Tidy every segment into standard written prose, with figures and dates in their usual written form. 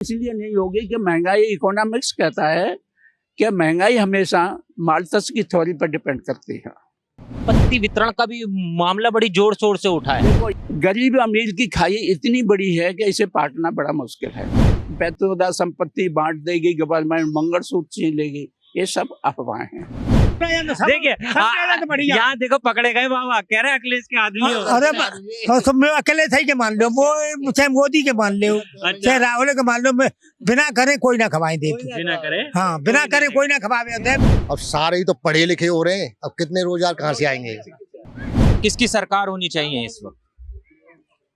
इसलिए नहीं होगी कि महंगाई, इकोनॉमिक्स कहता है कि महंगाई हमेशा माल्टस की थ्योरी पर डिपेंड करती है। संपत्ति वितरण का भी मामला बड़ी जोर शोर से उठा है। देखो, गरीब अमीर की खाई इतनी बड़ी है कि इसे बांटना बड़ा मुश्किल है। बेतुदा संपत्ति बांट देगी गवर्नमेंट, मंगलसूत्र छीन लेगी, ये सब अफवाहें हैं। देखिए यहाँ देखो पकड़े गए बाबा, कह रहे हैं अखिलेश के आदमी हो। अरे तो मैं अकेले थे के मान लो, वो चाहे मोदी के मान लो, चाहे राहुल के मान लो, बिना करे कोई ना खवाए देते, बिना करे, हाँ बिना करे कोई ना खवाए दे। अब सारे ही तो पढ़े लिखे हो रहे हैं, अब कितने रोजगार कहाँ से आएंगे। किसकी सरकार होनी चाहिए इस वक्त?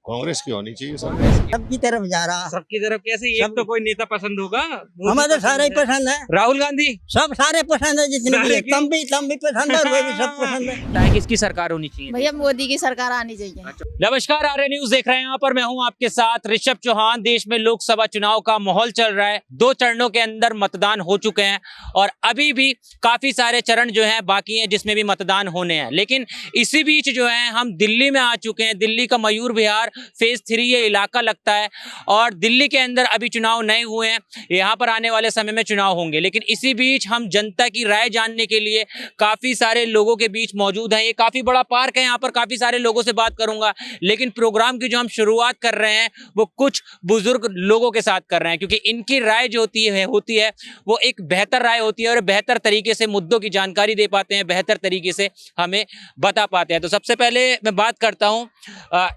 कांग्रेस की होनी चाहिए सर। सबकी तरफ जा रहा, सबकी तरफ कैसे? एक तो कोई नेता पसंद होगा? हमें तो सारे ही पसंद है। राहुल गांधी, सब सारे पसंद है, जितने भी है। तुम भी पसंद है, वो भी सब पसंद है। किसकी सरकार होनी चाहिए? भैया मोदी की सरकार आनी चाहिए। नमस्कार, आर्य न्यूज देख रहे हैं। यहाँ पर मैं हूँ आपके साथ ऋषभ चौहान। देश में लोकसभा चुनाव का माहौल चल रहा है। 2 चरणों के अंदर मतदान हो चुके हैं और अभी भी काफी सारे चरण जो हैं बाकी हैं जिसमें भी मतदान होने हैं। लेकिन इसी बीच जो है हम दिल्ली में आ चुके हैं। दिल्ली का मयूर विहार फेज 3 ये इलाका लगता है और दिल्ली के अंदर अभी चुनाव नहीं हुए हैं। यहाँ पर आने वाले समय में चुनाव होंगे, लेकिन इसी बीच हम जनता की राय जानने के लिए काफी सारे लोगों के बीच मौजूद हैं। ये काफी बड़ा पार्क है, यहाँ पर काफी सारे लोगों से बात करूंगा। लेकिन प्रोग्राम की जो हम शुरुआत कर रहे हैं वो कुछ बुजुर्ग लोगों के साथ कर रहे हैं, क्योंकि इनकी राय जो होती है वो एक बेहतर राय होती है और बेहतर तरीके से मुद्दों की जानकारी दे पाते हैं, बेहतर तरीके से हमें बता पाते हैं। तो सबसे पहले मैं बात करता हूँ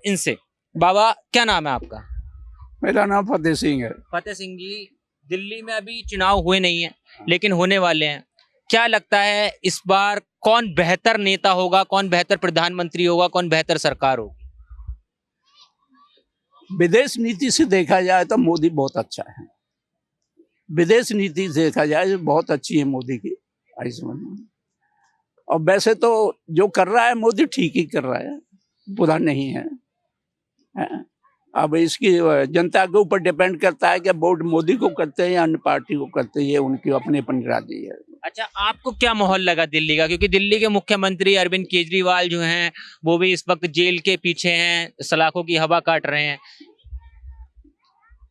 इनसे। बाबा, क्या नाम है आपका? मेरा नाम फतेह सिंह है। फतेह सिंह जी, दिल्ली में अभी चुनाव हुए नहीं है लेकिन होने वाले हैं। क्या लगता है इस बार कौन बेहतर नेता होगा, कौन बेहतर प्रधानमंत्री होगा, कौन बेहतर सरकार होगी? विदेश नीति से देखा जाए तो मोदी बहुत अच्छा है। विदेश नीति से देखा जाए तो बहुत अच्छी है मोदी की, और वैसे तो जो कर रहा है मोदी ठीक ही कर रहा है, बुरा नहीं है। अब इसकी जनता के ऊपर डिपेंड करता है कि वोट मोदी को करते हैं या अन्य पार्टी को करते हैं, ये उनकी अपनी अपनी राजी है। अच्छा, आपको क्या माहौल लगा दिल्ली का? क्योंकि दिल्ली के मुख्यमंत्री अरविंद केजरीवाल जो हैं वो भी इस वक्त जेल के पीछे हैं, सलाखों की हवा काट रहे हैं।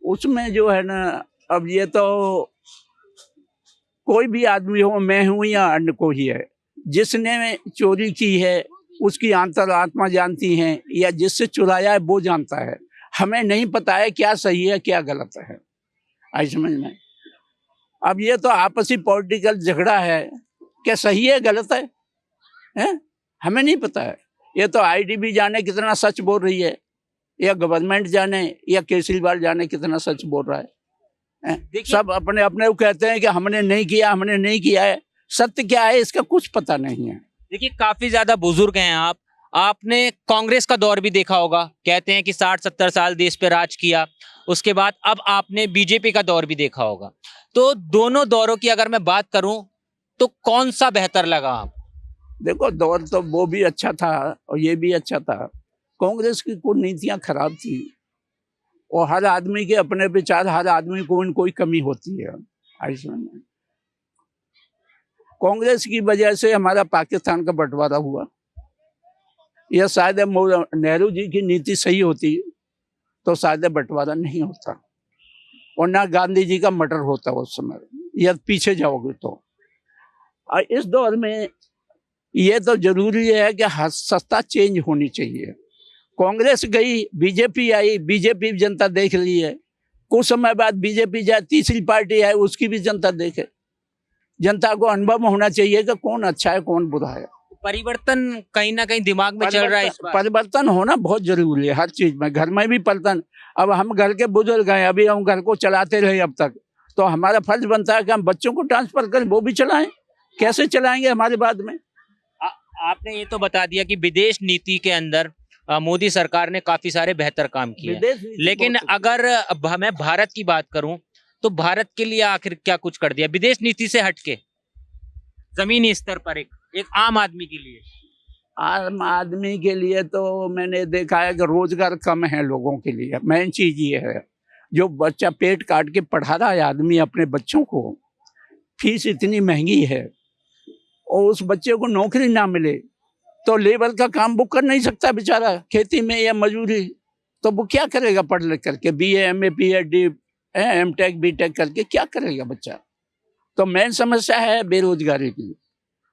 उसमें जो है ना, अब ये तो कोई भी आदमी हो, मैं हूं या अन्य कोई है, जिसने चोरी की है उसकी अंतरात्मा जानती है, या जिससे चुराया है वो जानता है। हमें नहीं पता है क्या सही है क्या गलत है, आई समझ में। अब ये तो आपसी पॉलिटिकल झगड़ा है क्या सही है गलत है? हमें नहीं पता है। ये तो आईडीबी जाने कितना सच बोल रही है, या गवर्नमेंट जाने, या केजरीवाल जाने कितना सच बोल रहा है। सब अपने अपने कहते हैं कि हमने नहीं किया, हमने नहीं किया है। सत्य क्या है इसका कुछ पता नहीं है। देखिए, काफी ज्यादा बुजुर्ग हैं आप। आपने कांग्रेस का दौर भी देखा होगा। कहते हैं कि 60-70 साल देश पे राज किया, उसके बाद अब आपने बीजेपी का दौर भी देखा होगा। तो दोनों दौरों की अगर मैं बात करूं तो कौन सा बेहतर लगा आप? देखो, दौर तो वो भी अच्छा था और ये भी अच्छा था। कांग्रेस की कुछ नीतियां खराब थी और हर आदमी के अपने विचार, हर आदमी को इन कोई कमी होती है। कांग्रेस की वजह से हमारा पाकिस्तान का बंटवारा हुआ। यह शायद नेहरू जी की नीति सही होती तो शायद बंटवारा नहीं होता, और ना गांधी जी का मर्डर होता उस समय, या पीछे जाओगे तो। और इस दौर में ये तो जरूरी है कि सत्ता चेंज होनी चाहिए। कांग्रेस गई, बीजेपी आई, बीजेपी जनता देख रही है। कुछ समय बाद बीजेपी जाए, तीसरी पार्टी आए, उसकी भी जनता देखे। जनता को अनुभव होना चाहिए कि कौन अच्छा है कौन बुरा है। परिवर्तन कहीं ना कहीं दिमाग में चल रहा है इस बार। परिवर्तन होना बहुत जरूरी है हर चीज में, घर में भी परिवर्तन। अब हम घर के बुजुर्ग हैं, अभी हम घर को चलाते रहे अब तक, तो हमारा फर्ज बनता है कि हम बच्चों को ट्रांसफर करें, वो भी चलाएं। कैसे चलाएंगे हमारे बाद में? आपने ये तो बता दिया कि विदेश नीति के अंदर मोदी सरकार ने काफी सारे बेहतर काम किए, लेकिन अगर मैं भारत की बात करूं तो भारत के लिए आखिर क्या कुछ कर दिया विदेश नीति से हटके, जमीनी स्तर पर एक आम आदमी के लिए? आम आदमी के लिए तो मैंने देखा है कि रोजगार कम है लोगों के लिए। मेन चीज ये है, जो बच्चा पेट काट के पढ़ा रहा है आदमी अपने बच्चों को, फीस इतनी महंगी है, और उस बच्चे को नौकरी ना मिले तो लेबर का काम वो कर नहीं सकता बेचारा, खेती में या मजदूरी, तो वो क्या करेगा पढ़ लिख करके? BA MA PhD M Tech B Tech करके क्या करेगा बच्चा। तो मेन समस्या है बेरोजगारी की,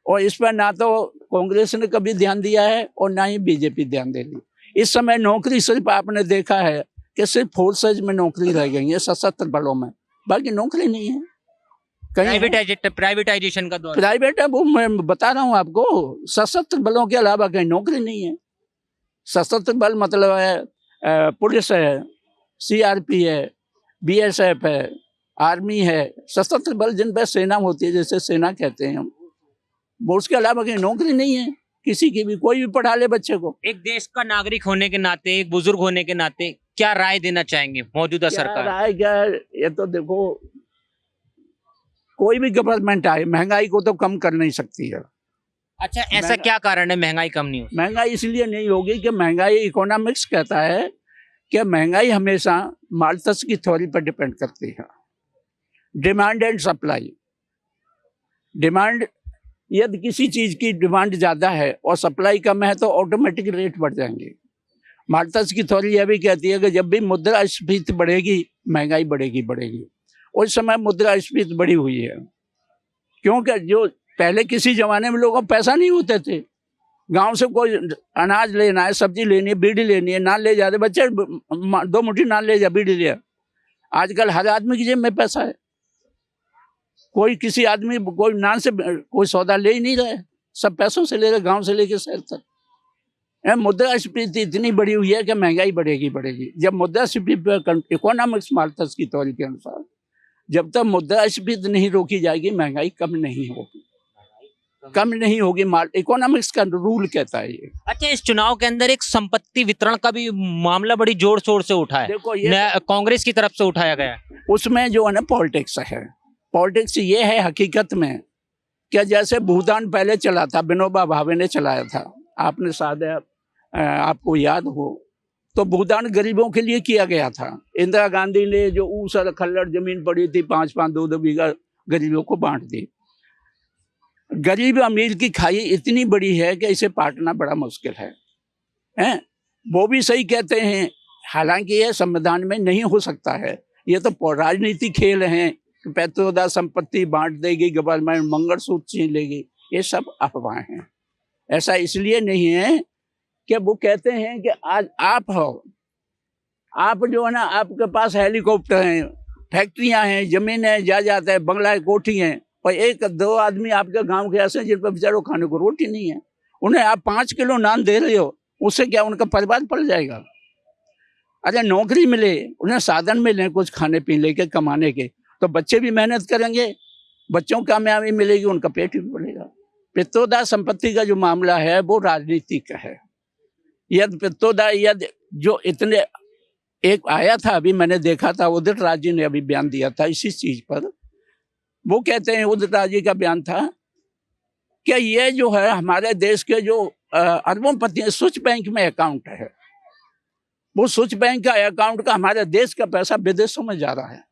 और इस पर ना तो कांग्रेस ने कभी ध्यान दिया है और ना ही बीजेपी ध्यान दे रही। इस समय नौकरी सिर्फ आपने देखा है कि सिर्फ फोर्सेज में नौकरी रह गई है, सशस्त्र बलों में, बाकी नौकरी नहीं है कहीं। प्राइवेटाइजेशन का दौर। प्राइवेट है वो, मैं बता रहा हूँ आपको, सशस्त्र बलों के अलावा कहीं नौकरी नहीं है। सशस्त्र बल मतलब है पुलिस है, सीआरपी है, बीएसएफ है, आर्मी है, सशस्त्र बल जिन पर सेना होती है, जैसे सेना कहते हैं हम, वो उसके अलावा कहीं नौकरी नहीं है किसी की भी। कोई भी पढ़ा ले बच्चे को। एक देश का नागरिक होने के नाते, एक बुजुर्ग होने के नाते क्या राय देना चाहेंगे मौजूदा सरकार? राय क्या है, ये तो देखो कोई भी गवर्नमेंट आए महंगाई को तो कम कर नहीं सकती है। अच्छा, ऐसा क्या कारण है महंगाई कम नहीं हो? महंगाई इसलिए नहीं होगी कि महंगाई, इकोनॉमिक्स कहता है कि महंगाई हमेशा माल्थस की थ्योरी पर डिपेंड करती है, डिमांड एंड सप्लाई। डिमांड, यदि किसी चीज की डिमांड ज्यादा है और सप्लाई कम है तो ऑटोमेटिक रेट बढ़ जाएंगे। माल्थस की थ्योरी यह भी कहती है कि जब भी मुद्रास्फीति बढ़ेगी महंगाई बढ़ेगी। उस समय मुद्रास्फीति बढ़ी हुई है क्योंकि जो पहले किसी जमाने में लोगों को पैसा नहीं होते थे, गांव से कोई अनाज लेना है, सब्जी लेनी है, बीड़ी लेनी है, नान ले जाते बच्चे, 2 मुट्ठी नान ले जा, बीड़ी ले। आजकल हर आदमी की जेब में पैसा है, कोई किसी आदमी कोई नान से कोई सौदा ले ही नहीं रहे, सब पैसों से ले रहे, गांव से लेके शहर तक। मुद्रास्फीति इतनी बढ़ी हुई है कि महंगाई बढ़ेगी। जब मुद्रास्फीति, इकोनॉमिक्स माल्थस की थ्योरी के अनुसार, जब तक मुद्रास्फीति नहीं रोकी जाएगी महंगाई कम नहीं होगी। इकोनॉमिक्स का रूल कहता है ये। अच्छा, इस चुनाव के अंदर एक संपत्ति वितरण का भी मामला बड़ी जोर शोर से उठा है। देखो ये कांग्रेस की तरफ से उठाया गया है। उसमें जो है ना पॉलिटिक्स है। पॉलिटिक्स ये है हकीकत में कि जैसे भूदान पहले चला था, विनोबा भावे ने चलाया था, आपने शायद आपको याद हो, तो भूदान गरीबों के लिए किया गया था। इंदिरा गांधी ने जो ऊसर खल्लड़ जमीन पड़ी थी 5-5, 2-2 बीघा गरीबों को बांट दी। गरीब अमीर की खाई इतनी बड़ी है कि इसे पाटना बड़ा मुश्किल है। वो भी सही कहते हैं, हालांकि ये संविधान में नहीं हो सकता है। ये तो राजनीति खेल हैं, पैतृदा संपत्ति बांट देगी गवर्नमेंट, मंगलसूत्र छीन लेगी, ये सब अफवाहें हैं। ऐसा इसलिए नहीं है कि वो कहते हैं कि आज आप हो, आप जो है ना, आपके पास हेलीकॉप्टर हैं, फैक्ट्रियां हैं, जमीन है, जायदाद है, बंगला है, कोठी है, और 1-2 आदमी आपके गांव के ऐसे जिन पर बेचारों खाने को रोटी नहीं है, उन्हें आप 5 किलो नान दे रहे हो, उससे क्या उनका परिवार पल जाएगा? अरे नौकरी मिले, उन्हें साधन मिले कुछ खाने पीने के, कमाने के, तो बच्चे भी मेहनत करेंगे, बच्चों को कामयाबी मिलेगी, उनका पेट भी बढ़ेगा। पित्रोदा संपत्ति का जो मामला है वो राजनीतिक है। यदि पित्रोदा जो इतने, एक आया था अभी मैंने देखा था, उदित राज जी ने अभी बयान दिया था इसी चीज पर। वो कहते हैं, उदित राज जी का बयान था कि ये जो है हमारे देश के जो अरबों स्विच बैंक में अकाउंट है, वो स्विच बैंक का अकाउंट का हमारे देश का पैसा विदेशों में जा रहा है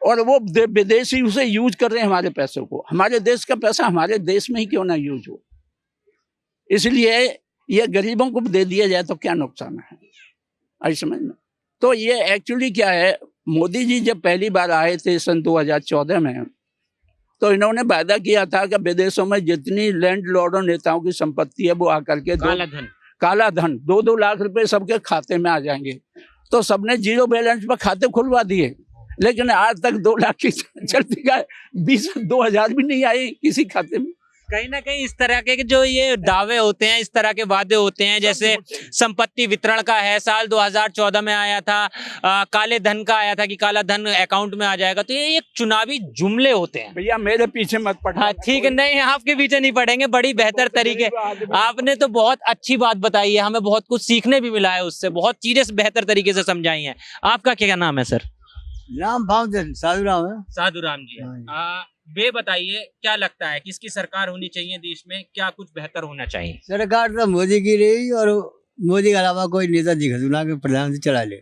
और वो विदेशी उसे यूज कर रहे हैं हमारे पैसे को। हमारे देश का पैसा हमारे देश में ही क्यों ना यूज हो। इसलिए ये गरीबों को दे दिया जाए तो क्या नुकसान है, आई समझ में। तो ये एक्चुअली क्या है, मोदी जी जब पहली बार आए थे सन 2014 में, तो इन्होंने वादा किया था कि विदेशों में जितनी लैंड लॉर्डों नेताओं की संपत्ति है वो आकर के काला धन 2-2 लाख रुपए सबके खाते में आ जाएंगे। तो सबने 0 बैलेंस पर खाते खुलवा दिए, लेकिन आज तक 2 लाख की चलती का 20-2 हज़ार भी नहीं आए किसी खाते में। कहीं ना कहीं इस तरह के जो ये दावे होते हैं, इस तरह के वादे होते हैं, जैसे संपत्ति वितरण का है, साल 2014 में आया था, काले धन का आया था कि काला धन अकाउंट में आ जाएगा, तो ये एक चुनावी जुमले होते हैं। भैया मेरे पीछे मत पड़ो। हाँ ठीक है, नहीं आपके पीछे नहीं पड़ेंगे, बड़ी बेहतर तरीके, आपने तो बहुत अच्छी बात बताई है, हमें बहुत कुछ सीखने भी मिला है उससे, बहुत चीजें बेहतर तरीके से समझाई हैं। आपका क्या नाम है सर? राम भावचंद साधुराम है। साधुराम जी, वे बताइए क्या लगता है किसकी सरकार होनी चाहिए देश में, क्या कुछ बेहतर होना चाहिए? सरकार तो मोदी की रही, और मोदी के अलावा कोई नेता दिख चुना के प्रधानमंत्री चला ले,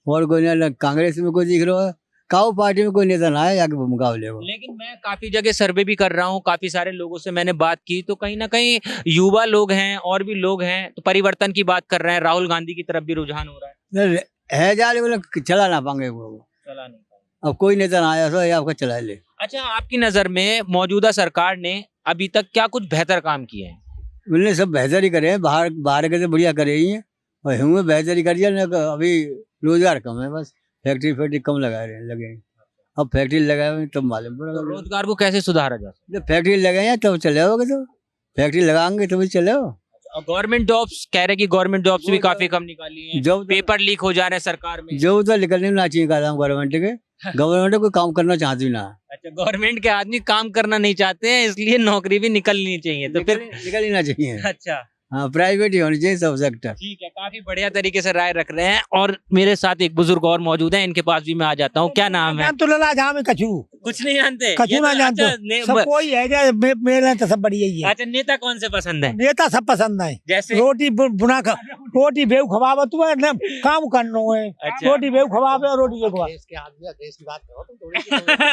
और कोई ना कांग्रेस में कोई दिख रहा है, काऊ पार्टी में कोई नेता ना है आगे मुकाबले हो। लेकिन मैं काफी जगह सर्वे भी कर रहा हूँ, काफी सारे लोगों से मैंने बात की, तो कहीं ना कहीं युवा लोग हैं और भी लोग हैं तो परिवर्तन की बात कर रहे हैं, राहुल गांधी की तरफ भी रुझान हो रहा है। है जा रहे चला ना पाएंगे वो, चला नहीं पाए। अब कोई नेता ना आया तो ये आपका चला ले। अच्छा, आपकी नजर में मौजूदा सरकार ने अभी तक क्या कुछ बेहतर काम किए हैं? उन्होंने सब बेहतर ही करे हैं, बाहर बाहर के तो बढ़िया करे ही हैं और हमें बेहतर ही करिए ना। अभी रोजगार कम है, बस फैक्ट्री कम लगा रहे हैं, लगे हैं। अब फैक्ट्री लगाए हुए तब मालूम तो पड़ेगा। रोजगार को कैसे सुधारा जा सकता जब फैक्ट्री लगाए हैं तब चले होगे, तो फैक्ट्री लगाएंगे तभी चले हो। है? और गवर्नमेंट जॉब्स कह रहे हैं कि गवर्नमेंट जॉब्स भी काफी कम निकाली हैं, जब पेपर लीक हो जा रहे हैं सरकार में। जो तो निकलने ना चाहिए काम गवर्नमेंट के। गवर्नमेंट कोई काम करना चाहती ना, अच्छा, गवर्नमेंट के आदमी काम करना नहीं चाहते हैं, इसलिए नौकरी भी निकलनी चाहिए, तो फिर निकल ही ना चाहिए। अच्छा, हाँ, प्राइवेट ही होनी चाहिए सब सेक्टर। ठीक है, काफी बढ़िया तरीके से राय रख रहे हैं। और मेरे साथ एक बुजुर्ग और मौजूद हैं, इनके पास भी मैं आ जाता हूँ। क्या नाम है? नाम तो लला जहाँ में कछु कुछ नहीं जानते? कछु ये ना तो- जानते अच्छा, सब कोई है जो मेरे तो सब बढ़िया ही है। अच्छा, नेता कौन से पसंद है? नेता सब पसंद है। जैसे रोटी बुना खा, रोटी बेव खवावे तू है ना, काम करनो है। अच्छा। रोटी बेव खवावे और रोटी बेव खवावे।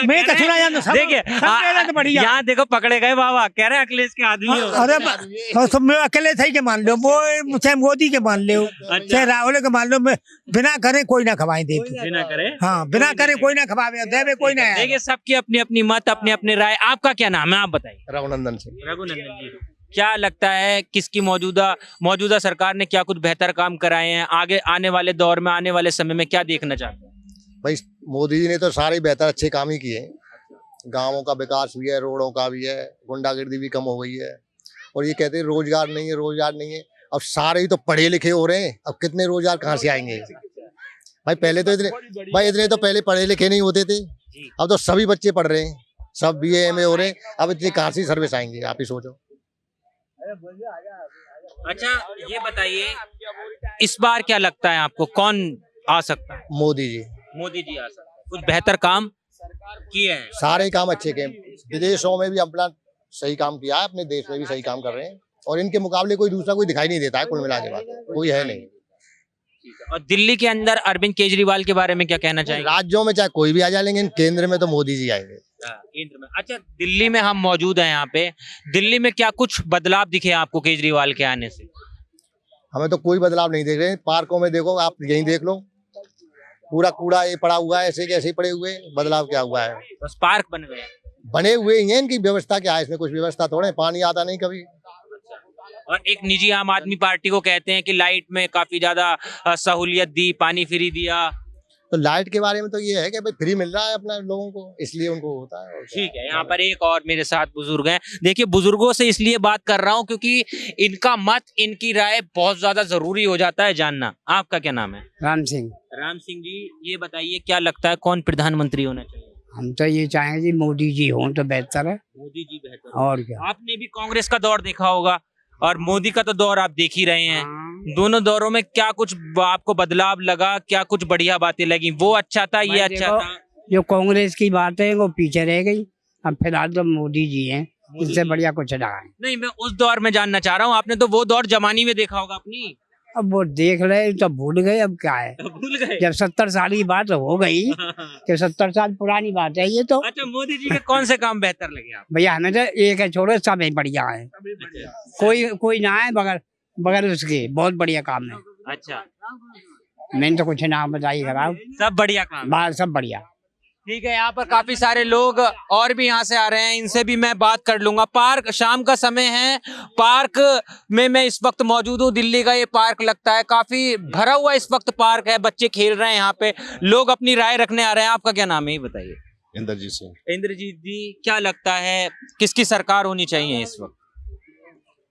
मैं कछु ना जानता, सब देखिए, सब मेरा तो बढ़िया। यहाँ देखो, पकड़े गए बाबा, कह रहे हैं अखिलेश के आदमी हो। अरे और सब मैं अकेले सही के मान लो, वो चाहे मोदी के मान लो, चाहे राहुल के मान लो, मैं बिना करे कोई ना खवाए दे। बिना करे, हाँ, बिना करे कोई ना खवावे, देवे कोई ना आए। देखिए, सबकी अपनी अपनी मत, अपने अपने राय। आपका क्या नाम है, आप बताइए? रघुनंदन सिंह। रघुनंदन जी, क्या लगता है किसकी मौजूदा सरकार ने क्या कुछ बेहतर काम कराए हैं? आगे आने वाले दौर में, आने वाले समय में क्या देखना चाहते हैं? भाई मोदी जी ने तो सारे बेहतर अच्छे काम ही किए हैं। गाँवों का विकास भी है, रोडों का भी है, गुंडागर्दी भी कम हो गई है। और ये कहते हैं रोजगार नहीं है, रोजगार नहीं है। अब सारे ही तो पढ़े लिखे हो रहे हैं, अब कितने रोजगार कहाँ से आएंगे? भाई पहले तो इतने तो पहले पढ़े लिखे नहीं होते थे, अब तो सभी बच्चे पढ़ रहे हैं, सब BA MA हो रहे हैं। अब इतनी कहाँ से सर्विस आएंगे, आप ही सोचो। अच्छा, ये बताइए, इस बार क्या लगता है आपको, कौन आ सकता है? मोदी जी मोदी जी आ सकते हैं। कुछ बेहतर काम किए हैं? सारे काम अच्छे किए। विदेशों में भी अपना सही काम किया है, अपने देश में भी सही काम कर रहे हैं। और इनके मुकाबले कोई दूसरा कोई दिखाई नहीं देता है, कुल मिला के बात कोई है नहीं। और दिल्ली के अंदर अरविंद केजरीवाल के बारे में क्या कहना चाहेंगे? राज्यों में चाहे कोई भी आ जाए, लेकिन केंद्र में तो मोदी जी आएंगे। केंद्र में। अच्छा, दिल्ली में हम मौजूद हैं यहाँ पे, दिल्ली में क्या कुछ बदलाव दिखे आपको केजरीवाल के आने से? हमें तो कोई बदलाव नहीं देख रहे। पार्कों में देखो, आप यहीं देख लो, पूरा कूड़ा ये पड़ा हुआ है, ऐसे के ऐसे ही पड़े हुए। बदलाव क्या हुआ है? बस पार्क बन गए हैं। बने हुए ही हैं, इनकी व्यवस्था क्या है? इसमें कुछ व्यवस्था थोड़े, पानी आता नहीं कभी। और एक निजी आम आदमी पार्टी को कहते हैं कि लाइट में काफी ज्यादा सहूलियत दी, पानी फ्री दिया। तो लाइट के बारे में तो ये है कि भाई फ्री मिल रहा है अपना लोगों को, इसलिए उनको होता है। और क्या? ठीक है, यहाँ पर एक और मेरे साथ बुजुर्ग हैं। देखिए, बुजुर्गों से इसलिए बात कर रहा हूँ क्योंकि इनका मत, इनकी राय बहुत ज्यादा जरूरी हो जाता है जानना। आपका क्या नाम है? राम सिंह। राम सिंह जी, ये बताइए, क्या लगता है कौन प्रधानमंत्री होना चाहिए? हम तो ये चाहेंगे जी मोदी जी हों तो बेहतर है। मोदी जी बेहतर। और क्या। आपने भी कांग्रेस का दौर देखा होगा और मोदी का तो दौर आप देख ही रहे हैं। दोनों दौरों में क्या कुछ आपको बदलाव लगा, क्या कुछ बढ़िया बातें लगी? वो अच्छा था, ये अच्छा था? जो कांग्रेस की बात है वो पीछे रह गई। अब फिलहाल तो मोदी जी हैं, इससे बढ़िया कुछ रहा है नहीं, मैं उस दौर में जानना चाह रहा हूँ। आपने तो वो दौर जमानी में देखा होगा अपनी। अब वो देख रहे तो भूल गए, अब क्या है। भूल गए। जब 70 साल की बात हो गई तो 70 साल पुरानी बात है ये तो। अच्छा, मोदी जी के कौन से काम बेहतर लगे आप? भैया हमें तो एक है, छोड़ो सब ही बढ़िया है। कोई ना है बगैर उसके, बहुत बढ़िया काम है। अच्छा, मैंने तो कुछ नाम बताइए खराब, सब बढ़िया काम। बात सब बढ़िया। ठीक है, यहाँ पर काफी सारे लोग और भी यहाँ से आ रहे हैं, इनसे भी मैं बात कर लूंगा। पार्क, शाम का समय है, पार्क में मैं इस वक्त मौजूद हूँ। दिल्ली का ये पार्क लगता है काफी भरा हुआ इस वक्त पार्क है, बच्चे खेल रहे हैं यहाँ पे, लोग अपनी राय रखने आ रहे हैं। आपका क्या नाम है, ये बताइए? इंद्रजीत सिंह। इंद्रजीत जी, क्या लगता है किसकी सरकार होनी चाहिए इस वक्त?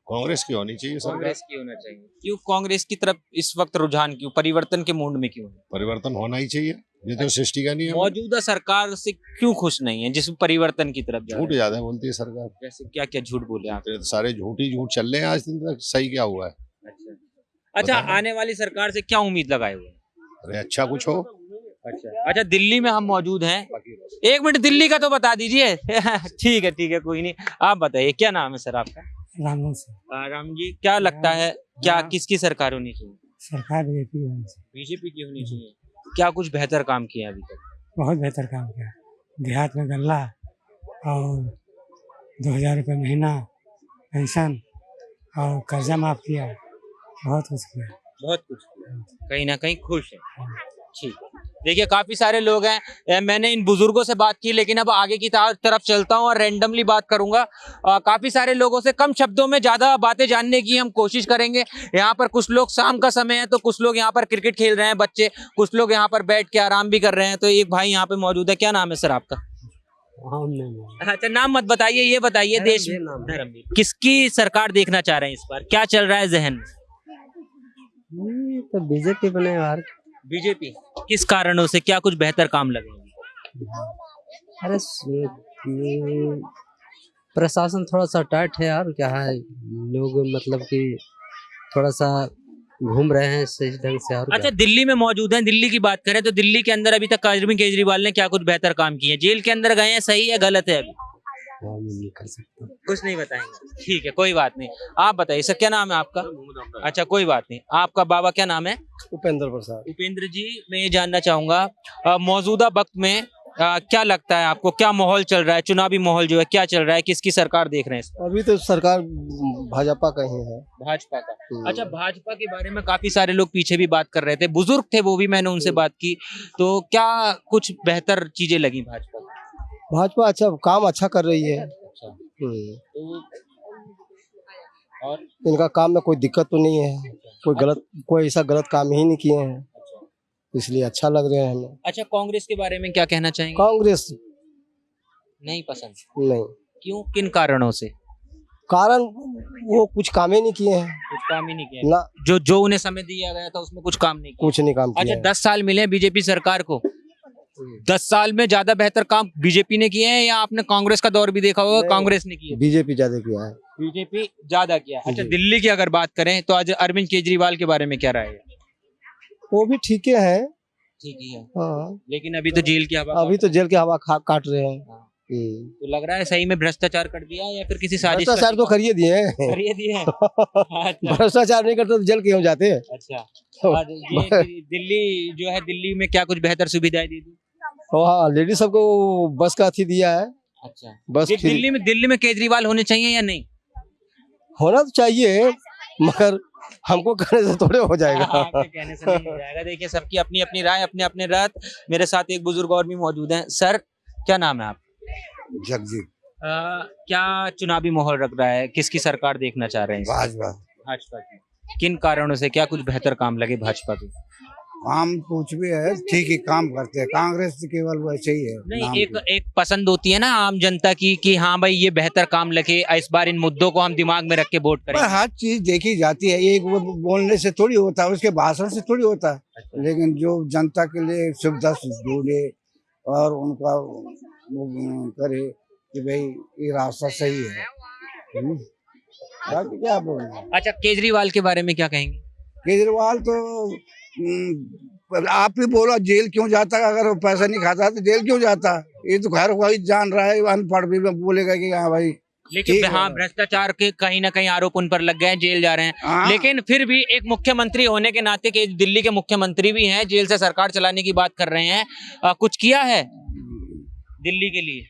कांग्रेस की होनी चाहिए सर। कांग्रेस की होना चाहिए। क्यों कांग्रेस की तरफ इस वक्त रुझान, क्यों, परिवर्तन के मूड में क्यों? परिवर्तन होना ही चाहिए, ये तो सृष्टि का नियम है। मौजूदा सरकार से क्यों खुश नहीं है जिस परिवर्तन की तरफ जा झूठ रहे हैं? ज्यादा बोलती है सरकार, जैसे क्या क्या झूठ बोले आप? तो सारे झूठ ही झूठ चल रहे हैं आज दिन तक। सही क्या हुआ है? अच्छा, आने वाली सरकार से क्या उम्मीद लगाए हुए हैं? अरे अच्छा कुछ हो। अच्छा, दिल्ली में हम मौजूद हैं। एक मिनट, दिल्ली का तो बता दीजिए। ठीक है, कोई नहीं। आप बताइए, क्या नाम है सर आपका? राम जी, क्या लगता है क्या किसकी सरकार होनी चाहिए? सरकार बीजेपी की होनी चाहिए। क्या कुछ बेहतर काम किया अभी तक? बहुत बेहतर काम किया। देहात में गल्ला और 2000 रुपये महीना पेंशन और कर्जा माफ किया, बहुत कुछ किया। बहुत कुछ किया, कहीं ना कहीं खुश है। ठीक है। देखिए काफी सारे लोग हैं, मैंने इन बुजुर्गों से बात की, लेकिन अब आगे की तरफ चलता हूं और रैंडमली बात करूंगा। काफी सारे लोगों से कम शब्दों में ज्यादा बातें जानने की हम कोशिश करेंगे। यहाँ पर कुछ लोग, शाम का समय है तो कुछ लोग यहाँ पर क्रिकेट खेल रहे हैं बच्चे, कुछ लोग यहाँ पर बैठ के आराम भी कर रहे हैं। तो एक भाई यहाँ पे मौजूद है। क्या नाम है सर आपका? अच्छा, नाम मत बताइए, ये बताइए देश में किसकी सरकार देखना चाह रहे हैं इस बार, क्या चल रहा है जहन में? तो बीजेपी बने यार। बीजेपी किस कारणों से, क्या कुछ बेहतर काम लगे? अरे ये प्रशासन थोड़ा सा टाइट है यार, क्या है, लोग मतलब कि थोड़ा सा घूम रहे हैं सही ढंग से। और अच्छा, दिल्ली में मौजूद हैं, दिल्ली की बात करें तो दिल्ली के अंदर अभी तक अरविंद केजरीवाल ने क्या कुछ बेहतर काम किए? जेल के अंदर गए हैं, सही है गलत है? अभी नहीं कर सकता, कुछ नहीं बताएंगे, ठीक है कोई बात नहीं। आप बताइए सर, क्या नाम है आपका? अच्छा कोई बात नहीं। आपका बाबा क्या नाम है? उपेंद्र प्रसाद। उपेंद्र जी, मैं ये जानना चाहूंगा मौजूदा वक्त में क्या लगता है आपको, क्या माहौल चल रहा है, चुनावी माहौल जो है क्या चल रहा है, किसकी सरकार देख रहे हैं? अभी तो सरकार भाजपा का ही है। भाजपा का। अच्छा, भाजपा के बारे में काफी सारे लोग पीछे भी बात कर रहे थे, बुजुर्ग थे वो भी, मैंने उनसे बात की, तो क्या कुछ बेहतर चीजें लगी भाजपा की? भाजपा अच्छा काम अच्छा कर रही है। तो और इनका काम में कोई दिक्कत तो नहीं है, कोई ऐसा गलत काम ही नहीं किए हैं, इसलिए अच्छा लग रहा है हमें। अच्छा, कांग्रेस के बारे में क्या कहना चाहेंगे? कांग्रेस नहीं पसंद? नहीं। क्यों, किन कारणों से? कारण वो कुछ काम ही नहीं किए हैं। कुछ काम ही नहीं किया ना, जो उन्हें समय दिया गया था उसमें कुछ काम नहीं किया? कुछ नहीं काम किया। अच्छा, 10 साल मिले बीजेपी सरकार को, 10 साल में ज्यादा बेहतर काम बीजेपी ने किए हैं या आपने कांग्रेस का दौर भी देखा होगा, कांग्रेस ने किया? बीजेपी ज्यादा किया है। बीजेपी ज्यादा किया। अच्छा, दिल्ली की अगर बात करें तो आज अरविंद केजरीवाल के बारे में क्या राय है? वो भी ठीक है। ठीक ही है, हाँ। लेकिन अभी तो जेल की हवा, अभी तो जेल की हवा काट रहे हैं। तो लग रहा है सही में भ्रष्टाचार कर दिया या फिर किसी साजिश? भ्रष्टाचार तो करिए दिए हैं। अच्छा। भ्रष्टाचार नहीं करते तो जेल क्यों जाते? अच्छा, और ये दिल्ली जो है, दिल्ली में क्या कुछ बेहतर सुविधाएं दी थी? हाँ, लेडीज सबको बस का अथी दिया है। अच्छा, बस दिल्ली में केजरीवाल होने चाहिए या नहीं? होना तो चाहिए, मगर हमको कहने से थोड़े हो जाएगा। आपके कहने से नहीं हो जाएगा। देखिए सबकी अपनी अपनी राय, अपने अपने रात। मेरे साथ एक बुजुर्ग और भी मौजूद हैं। सर, क्या नाम है आप? जगजीत। क्या चुनावी माहौल रख रहा है, किसकी सरकार देखना चाह रहे हैं? भाजपा की। किन कारणों से, क्या कुछ बेहतर काम लगे भाजपा के? काम कुछ भी है, ठीक ही काम करते हैं। कांग्रेस केवल वैसे ही है। नहीं, एक पसंद होती है ना आम जनता की कि हाँ भाई ये बेहतर काम लगे, इस बार इन मुद्दों को हम दिमाग में रख के वोट करें। हर चीज देखी जाती है, एक बोलने से थोड़ी होता है, उसके भाषण से थोड़ी होता है। अच्छा। लेकिन जो जनता के लिए सुविधा ढूंढे और उनका करे कि भाई ये रास्ता सही है। बाकी क्या बोलना। अच्छा, केजरीवाल के बारे में क्या कहेंगे? केजरीवाल तो आप ही बोला, जेल क्यों जाता? अगर वो पैसा नहीं खाता तो जेल क्यों जाता? ये तो घर वही जान रहा है, अनपढ़ भी बोलेगा कि हाँ भाई। लेकिन हाँ, भ्रष्टाचार के कहीं ना कहीं आरोप उन पर लग गए हैं, जेल जा रहे हैं। हाँ। लेकिन फिर भी एक मुख्यमंत्री होने के नाते के दिल्ली के मुख्यमंत्री भी हैं, जेल से सरकार चलाने की बात कर रहे हैं। कुछ किया है दिल्ली के लिए?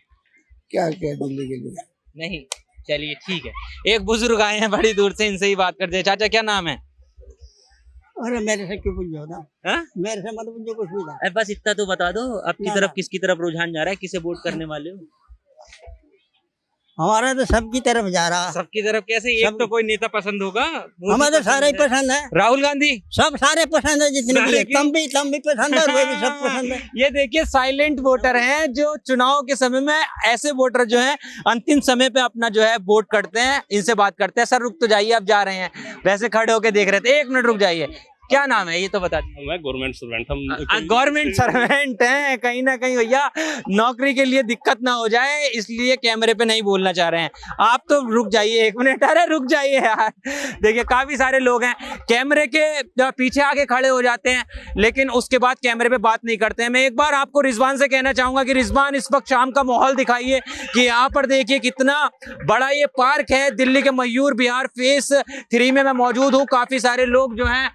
क्या दिल्ली के लिए? नहीं, चलिए ठीक है। एक बुजुर्ग आए हैं बड़ी दूर से, इनसे ही बात करते हैं। चाचा, क्या नाम है? अरे मेरे से क्यों पूछो ना? हाँ? मेरे से मत पूछो कुछ भी। बस इतना तो बता दो, आपकी तरफ किसकी तरफ रुझान जा रहा है, किसे वोट करने वाले हो? हमारा तो सबकी तरफ जा रहा। सबकी तरफ कैसे? एक तो कोई नेता पसंद होगा। हमें तो सारे ही पसंद है। राहुल गांधी, सब सारे पसंद है, जितने भी है। तुम भी पसंद है, वे भी सब पसंद है। ये देखिए साइलेंट वोटर हैं, जो चुनाव के समय में ऐसे वोटर जो हैं अंतिम समय पे अपना जो है वोट करते हैं। इनसे बात करते हैं। सर रुक तो जाइए, अब जा रहे हैं, वैसे खड़े होके देख रहे थे। 1 मिनट रुक जाइए। क्या नाम है ये तो बता दीजिए। मैं गवर्नमेंट स्टूडेंट, हम गवर्नमेंट सर्वेंट हैं। कहीं ना कहीं भैया नौकरी के लिए दिक्कत ना हो जाए, इसलिए कैमरे पे नहीं बोलना चाह रहे हैं। आप तो रुक जाइए 1 मिनट। अरे रुक जाइए यार। देखिए काफी सारे लोग हैं कैमरे के पीछे आके खड़े हो जाते हैं, लेकिन उसके बाद कैमरे पे बात नहीं करते हैं। मैं एक बार आपको रिजवान से कहना चाहूंगा कि रिजवान, इस वक्त शाम का माहौल दिखाइए कि यहाँ पर देखिए कितना बड़ा ये पार्क है। दिल्ली के मयूर विहार फेज 3 में मैं मौजूद हूँ। काफी सारे लोग जो हैं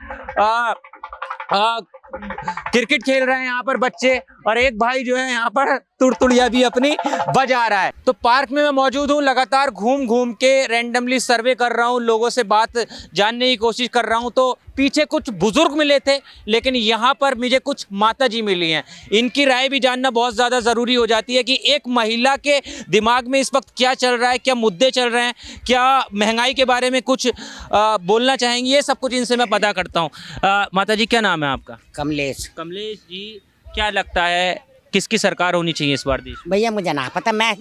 क्रिकेट खेल रहे हैं यहाँ पर बच्चे, और एक भाई जो है यहाँ पर तुड़तुड़िया भी अपनी बजा रहा है। तो पार्क में मैं मौजूद हूँ, लगातार घूम घूम के रैंडमली सर्वे कर रहा हूँ, लोगों से बात जानने की कोशिश कर रहा हूँ। तो पीछे कुछ बुजुर्ग मिले थे, लेकिन यहाँ पर मुझे कुछ माता जी मिली हैं। इनकी राय भी जानना बहुत ज़्यादा ज़रूरी हो जाती है कि एक महिला के दिमाग में इस वक्त क्या चल रहा है, क्या मुद्दे चल रहे हैं, क्या महंगाई के बारे में कुछ बोलना चाहेंगी, ये सब कुछ इनसे मैं पता करता हूँ। माता जी क्या नाम है आपका? कमलेश। कमलेश जी, क्या लगता है किसकी सरकार होनी चाहिए इस बार देश में? भैया मुझे ना पता, मैं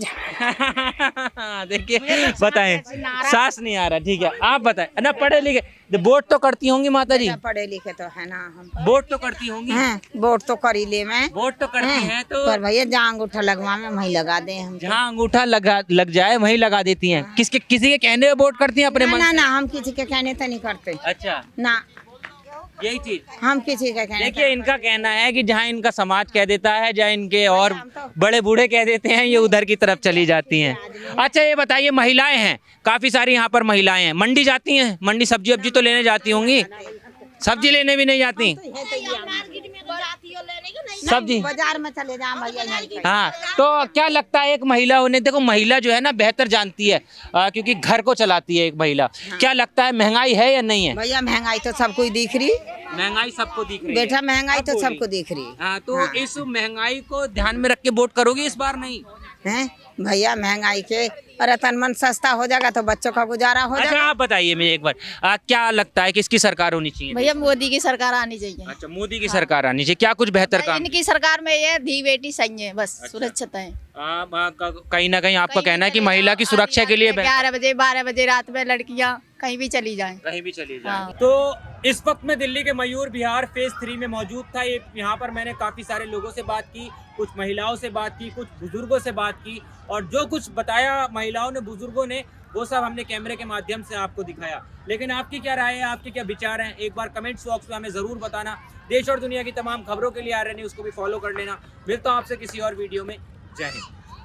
देखिए बताएं, सांस नहीं आ रहा। ठीक है, आप बताएं ना, पढ़े लिखे वोट तो करती होंगी माता जी? पढ़े लिखे तो है ना हम। वोट तो करती होंगी? वोट तो कर ही ले मैं। वोट तो करती हैं तो पर भैया जहाँ अंगूठा लगवा में वहीं लगा दे हम। जहाँ अंगूठा लग जाए वहीं लगा देती हैं। किसी के कहने पे वोट करती हैं अपने मन से? ना हम किसी के कहने तो नहीं करते। अच्छा, ना यही चीज हम किसी का कहने। देखिए, इनका कहना है कि जहाँ इनका समाज कह देता है, जहाँ इनके और बड़े बूढ़े कह देते हैं, ये उधर की तरफ चली जाती हैं। अच्छा, ये बताइए, महिलाएं हैं काफी सारी यहाँ पर, महिलाएं हैं, मंडी जाती हैं? मंडी सब्जी वब्जी तो लेने जाती होंगी? सब्जी लेने भी नहीं जाती? सब्जी बाजार में चले जाए भैया। हाँ, तो क्या लगता है एक महिला होने, देखो महिला जो है ना बेहतर जानती है क्योंकि घर को चलाती है एक महिला। क्या लगता है महंगाई है या नहीं है? भैया महंगाई तो सबको दिख रही। महंगाई सबको दिख रही है बेटा, महंगाई तो सबको दिख रही। हाँ, तो इस महंगाई को ध्यान में रख के वोट करोगे इस बार? नहीं है भैया, महंगाई के अरे तन मन सस्ता हो जाएगा तो बच्चों का गुजारा हो जाएगा। अच्छा, आप बताइए मुझे एक बार, क्या लगता है किसकी सरकार होनी चाहिए? भैया मोदी की सरकार आनी चाहिए। अच्छा, मोदी की सरकार आनी चाहिए। क्या कुछ बेहतर काम? इनकी सरकार में ये धी बेटी सही है, बस सुरक्षित है। कहीं ना कहीं आपका कहना है कि महिला की सुरक्षा के लिए 11 बजे 12 बजे रात में लड़कियां कहीं भी चली जाएं। कहीं भी चली जाए। हाँ। तो इस वक्त मैं दिल्ली के मयूर विहार फेज 3 में मौजूद था। यहाँ पर मैंने काफी सारे लोगों से बात की, कुछ महिलाओं से बात की, कुछ बुजुर्गों से बात की, और जो कुछ बताया महिलाओं ने, बुजुर्गों ने, वो सब हमने कैमरे के माध्यम से आपको दिखाया। लेकिन आपकी क्या राय है, आपके क्या विचार हैं, एक बार कमेंट्स बॉक्स में हमें जरूर बताना। देश और दुनिया की तमाम खबरों के लिए RN न्यूज़ को भी फॉलो कर लेना। मिलता हूँ आपसे किसी और वीडियो में। जय हिंद।